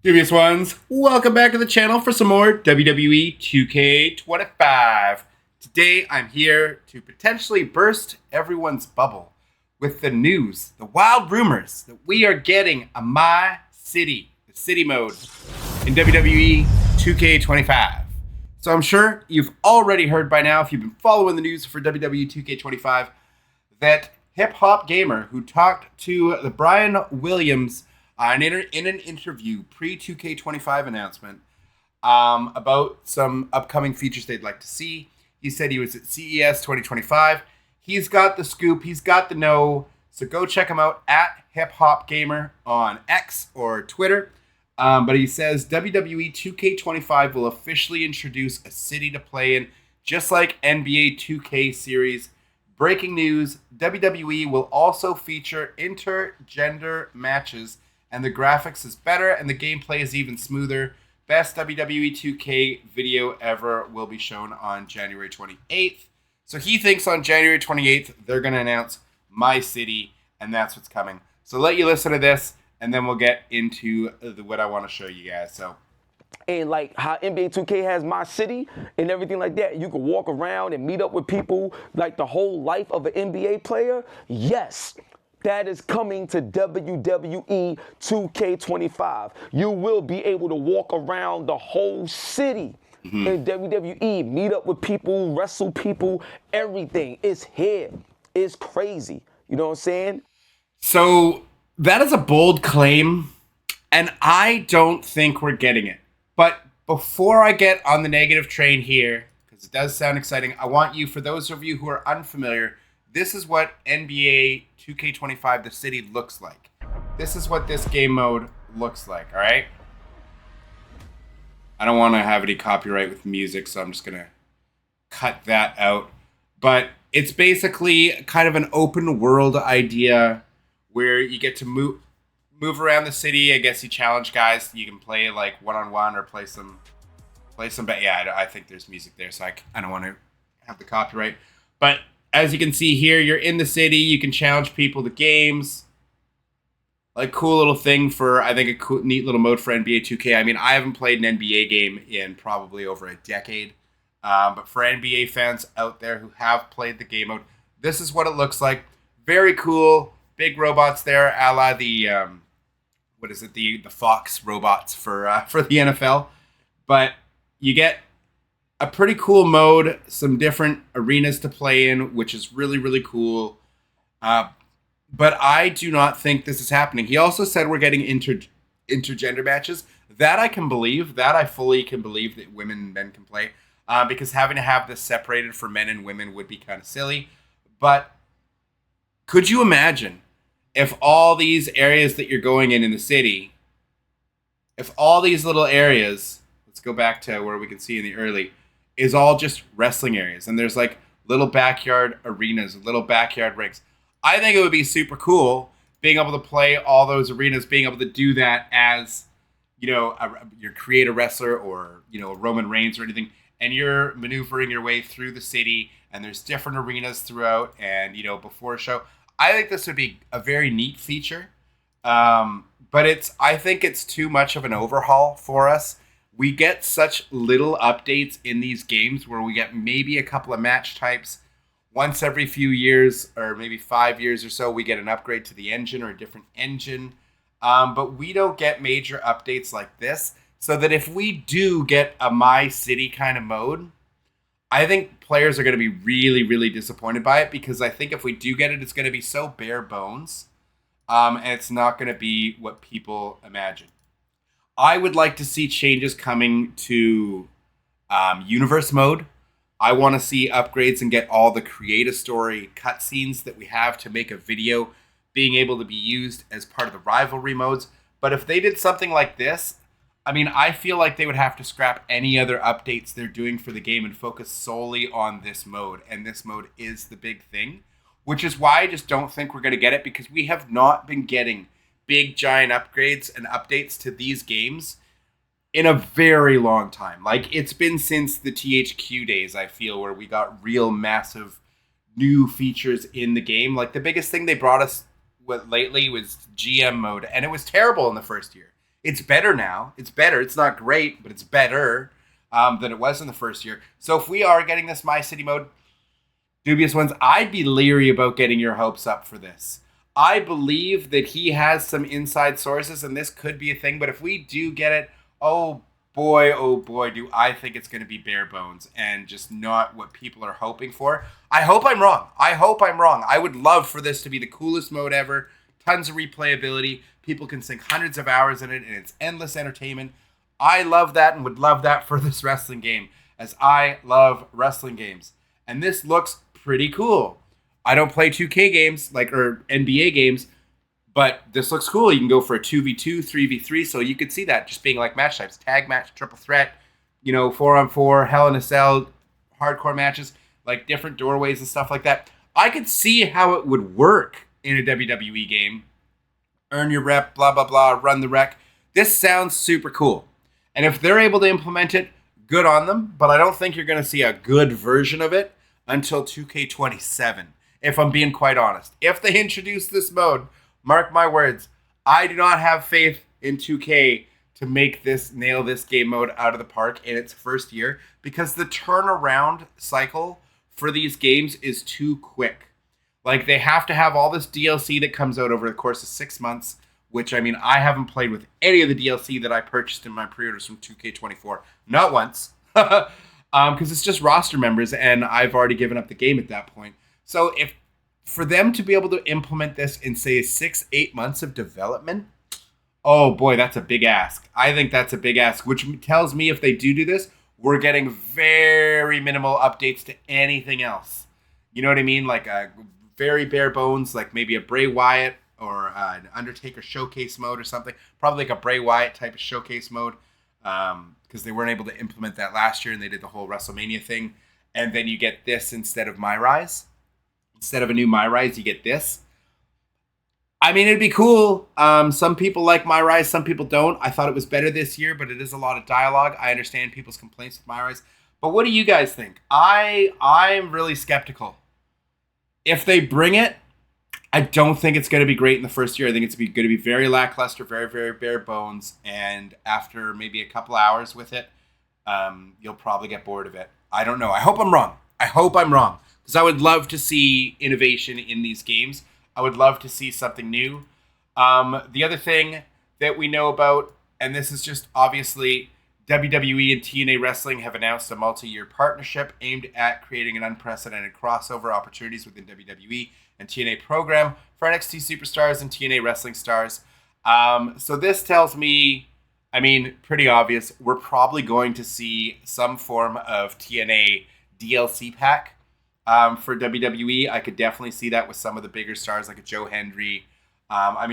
Dubious ones, welcome back to the channel for some more WWE 2K25. Today I'm here to potentially burst everyone's bubble with the news, the wild rumors that we are getting a My City, the city mode in WWE 2K25. So I'm sure you've already heard by now, if you've been following the news for WWE 2K25, that Hip Hop Gamer, who talked to the Brian Williams in an interview pre-2K25 announcement about some upcoming features they'd like to see. He said he was at CES 2025. He's got the scoop. He's got the know. So go check him out at Hip Hop Gamer on X or Twitter. But he says WWE 2K25 will officially introduce a city to play in, just like NBA 2K series. Breaking news, WWE will also feature intergender matches, and the graphics is better and the gameplay is even smoother. Best WWE 2K video ever will be shown on January 28th. So he thinks on January 28th they're going to announce My City, and that's what's coming. So let you listen to this, and then we'll get into what I want to show you guys. So. And like how NBA 2K has My City and everything like that, you can walk around and meet up with people like the whole life of an NBA player. Yes, that is coming to WWE 2K25. You will be able to walk around the whole city in WWE, meet up with people, wrestle people, everything. It's here. It's crazy. You know what I'm saying? So that is a bold claim, and I don't think we're getting it. But before I get on the negative train here, because it does sound exciting, I want you, for those of you who are unfamiliar, this is what NBA 2K25 The City looks like. This is what this game mode looks like, all right? I don't want to have any copyright with music, so I'm just going to cut that out. But it's basically kind of an open world idea where you get to move around the city. I guess you challenge guys. You can play like one-on-one or play some. But yeah, I think there's music there, so I don't want to have the copyright. But as you can see here, you're in the city. You can challenge people to games. Like, cool little thing for, I think, a cool, neat little mode for NBA 2K. I mean, I haven't played an NBA game in probably over a decade. But for NBA fans out there who have played the game mode, this is what it looks like. Very cool. Big robots there, a la the the Fox robots for the NFL. But you get a pretty cool mode, some different arenas to play in, which is really, really cool. But I do not think this is happening. He also said we're getting intergender matches. That I can believe. That I fully can believe that women and men can play. Because having to have this separated for men and women would be kind of silly. But could you imagine if all these areas that you're going in the city, if all these little areas, let's go back to where we can see in the early, is all just wrestling areas. And there's like little backyard arenas, little backyard rings. I think it would be super cool being able to play all those arenas, being able to do that as, you know, you create a wrestler or, you know, Roman Reigns or anything, and you're maneuvering your way through the city, and there's different arenas throughout, and, you know, before a show. I think this would be a very neat feature, but I think it's too much of an overhaul for us. We get such little updates in these games where we get maybe a couple of match types. Once every few years, or maybe 5 years or so, we get an upgrade to the engine or a different engine. But we don't get major updates like this. So that if we do get a My City kind of mode, I think players are going to be really, really disappointed by it, because I think if we do get it, it's going to be so bare bones, and it's not going to be what people imagine. I would like to see changes coming to Universe mode. I want to see upgrades and get all the create a story cutscenes that we have to make a video being able to be used as part of the rivalry modes. But if they did something like this, I mean, I feel like they would have to scrap any other updates they're doing for the game and focus solely on this mode. And this mode is the big thing, which is why I just don't think we're going to get it, because we have not been getting big, giant upgrades and updates to these games in a very long time. Like, it's been since the THQ days, I feel, where we got real massive new features in the game. Like, the biggest thing they brought us with lately was GM mode, and it was terrible in the first year. It's better now. It's better. It's not great, but it's better than it was in the first year. So if we are getting this My City mode, Dubious Ones, I'd be leery about getting your hopes up for this. I believe that he has some inside sources, and this could be a thing. But if we do get it, oh boy, do I think it's going to be bare bones and just not what people are hoping for. I hope I'm wrong. I would love for this to be the coolest mode ever. Tons of replayability. People can sink hundreds of hours in it, and it's endless entertainment. I love that and would love that for this wrestling game, as I love wrestling games. And this looks pretty cool. I don't play 2K games, or NBA games, but this looks cool. You can go for a 2v2, 3v3, so you could see that just being like match types. Tag match, triple threat, 4-on-4, Hell in a Cell, hardcore matches, like different doorways and stuff like that. I could see how it would work in a WWE game. Earn your rep, blah, blah, blah, run the rec. This sounds super cool. And if they're able to implement it, good on them, but I don't think you're going to see a good version of it until 2K27, if I'm being quite honest. If they introduce this mode, mark my words, I do not have faith in 2K to nail this game mode out of the park in its first year, because the turnaround cycle for these games is too quick. Like, they have to have all this DLC that comes out over the course of 6 months, which, I haven't played with any of the DLC that I purchased in my pre-orders from 2K24. Not once. Because it's just roster members, and I've already given up the game at that point. So if for them to be able to implement this in, say, 6-8 months of development, oh boy, that's a big ask. I think that's a big ask, which tells me if they do this, we're getting very minimal updates to anything else. You know what I mean? Like a very bare bones, like maybe a Bray Wyatt or an Undertaker showcase mode or something. Probably like a Bray Wyatt type of showcase mode, because they weren't able to implement that last year and they did the whole WrestleMania thing. And then you get this instead of My Rise. Instead of a new My Rise, you get this. It'd be cool. Some people like My Rise, some people don't. I thought it was better this year, but it is a lot of dialogue. I understand people's complaints with My Rise. But what do you guys think? I'm really skeptical. If they bring it, I don't think it's going to be great in the first year. I think it's going to be very lackluster, very, very bare bones. And after maybe a couple hours with it, you'll probably get bored of it. I don't know. I hope I'm wrong. Because I would love to see innovation in these games. I would love to see something new. The other thing that we know about, and this is just obviously, WWE and TNA Wrestling have announced a multi-year partnership aimed at creating an unprecedented crossover opportunities within WWE and TNA program for NXT superstars and TNA wrestling stars. So this tells me, pretty obvious, we're probably going to see some form of TNA DLC pack for WWE. I could definitely see that with some of the bigger stars like a Joe Hendry.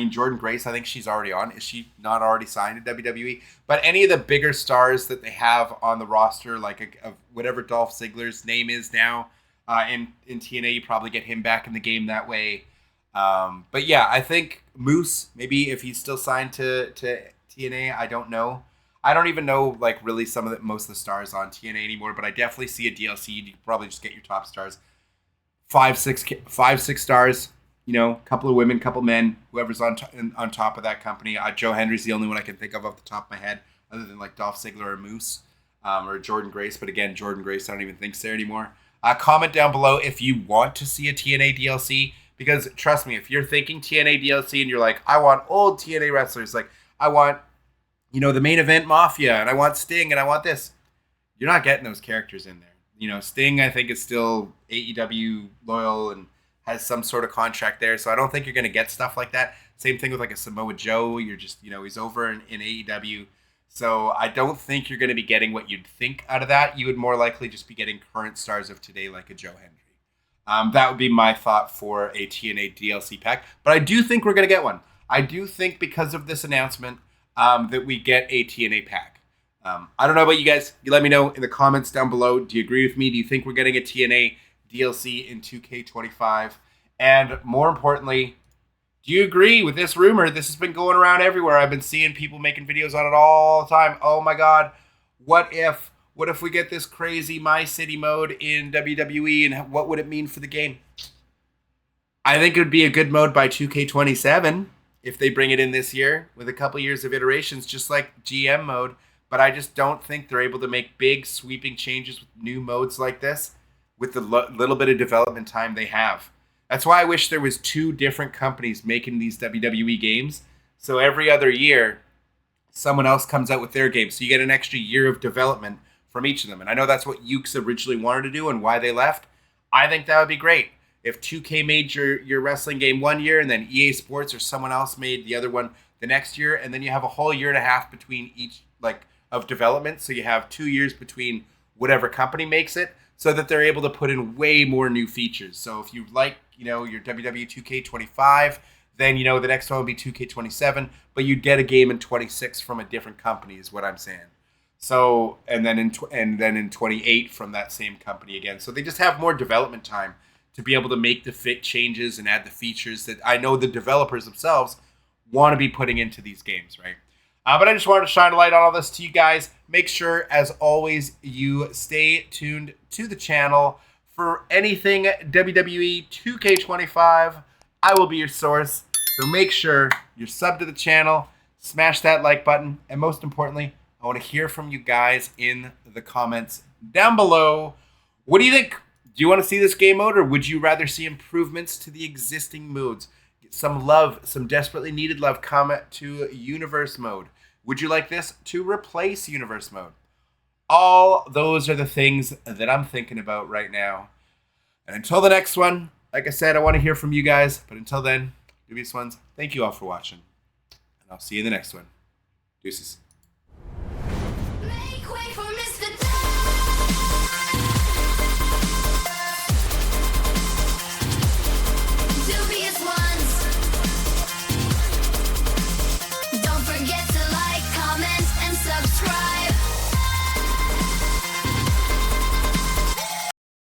Jordan Grace, I think she's already on. Is she not already signed to WWE? But any of the bigger stars that they have on the roster, like whatever Dolph Ziggler's name is now in TNA, you probably get him back in the game that way. But yeah, I think Moose, maybe if he's still signed to TNA, I don't know. I don't even know really most of the stars on TNA anymore, but I definitely see a DLC. You can probably just get your top stars. 5-6 stars. A couple of women, couple men, whoever's on top of that company. Joe Hendry's the only one I can think of off the top of my head, other than Dolph Ziggler or Moose, or Jordan Grace. But again, Jordan Grace, I don't even think's there anymore. Comment down below if you want to see a TNA DLC, because trust me, if you're thinking TNA DLC and you're like, I want old TNA wrestlers, I want, the main event Mafia, and I want Sting, and I want this, you're not getting those characters in there. Sting, I think, is still AEW loyal and has some sort of contract there, so I don't think you're going to get stuff like that. Same thing with a Samoa Joe. You're just, he's over in AEW. So I don't think you're going to be getting what you'd think out of that. You would more likely just be getting current stars of today like a Joe Hendry. That would be my thought for a TNA DLC pack. But I do think we're going to get one. I do think because of this announcement that we get a TNA pack. I don't know about you guys. You let me know in the comments down below. Do you agree with me? Do you think we're getting a TNA DLC in 2K25? And more importantly, do you agree with this rumor? This has been going around everywhere. I've been seeing people making videos on it all the time. Oh my god, what if we get this crazy My City mode in WWE, and what would it mean for the game? I think it would be a good mode by 2K27. if they bring it in this year with a couple years of iterations, just like GM mode. But I just don't think they're able to make big sweeping changes with new modes like this with the little bit of development time they have. That's why I wish there was 2 different companies making these WWE games. So every other year, someone else comes out with their game. So you get an extra year of development from each of them. And I know that's what Ukes originally wanted to do and why they left. I think that would be great. If 2K made your wrestling game one year and then EA Sports or someone else made the other one the next year, and then you have a whole year and a half between each of development. So you have 2 years between whatever company makes it, so that they're able to put in way more new features. So if you like, your WWE2K25, then the next one will be 2K27, but you'd get a game in 26 from a different company, is what I'm saying. So and then in 28 from that same company again. So they just have more development time to be able to make the fit changes and add the features that I know the developers themselves want to be putting into these games, right? But I just wanted to shine a light on all this to you guys. Make sure, as always, you stay tuned to the channel for anything WWE 2K25. I will be your source. So make sure you're subbed to the channel, smash that like button, and most importantly, I want to hear from you guys in the comments down below. What do you think? Do you want to see this game mode, or would you rather see improvements to the existing modes? Some love, some desperately needed love. Comment to Universe mode. Would you like this to replace Universe mode? All those are the things that I'm thinking about right now. And until the next one, like I said, I want to hear from you guys. But until then, dubious ones, thank you all for watching. And I'll see you in the next one. Deuces.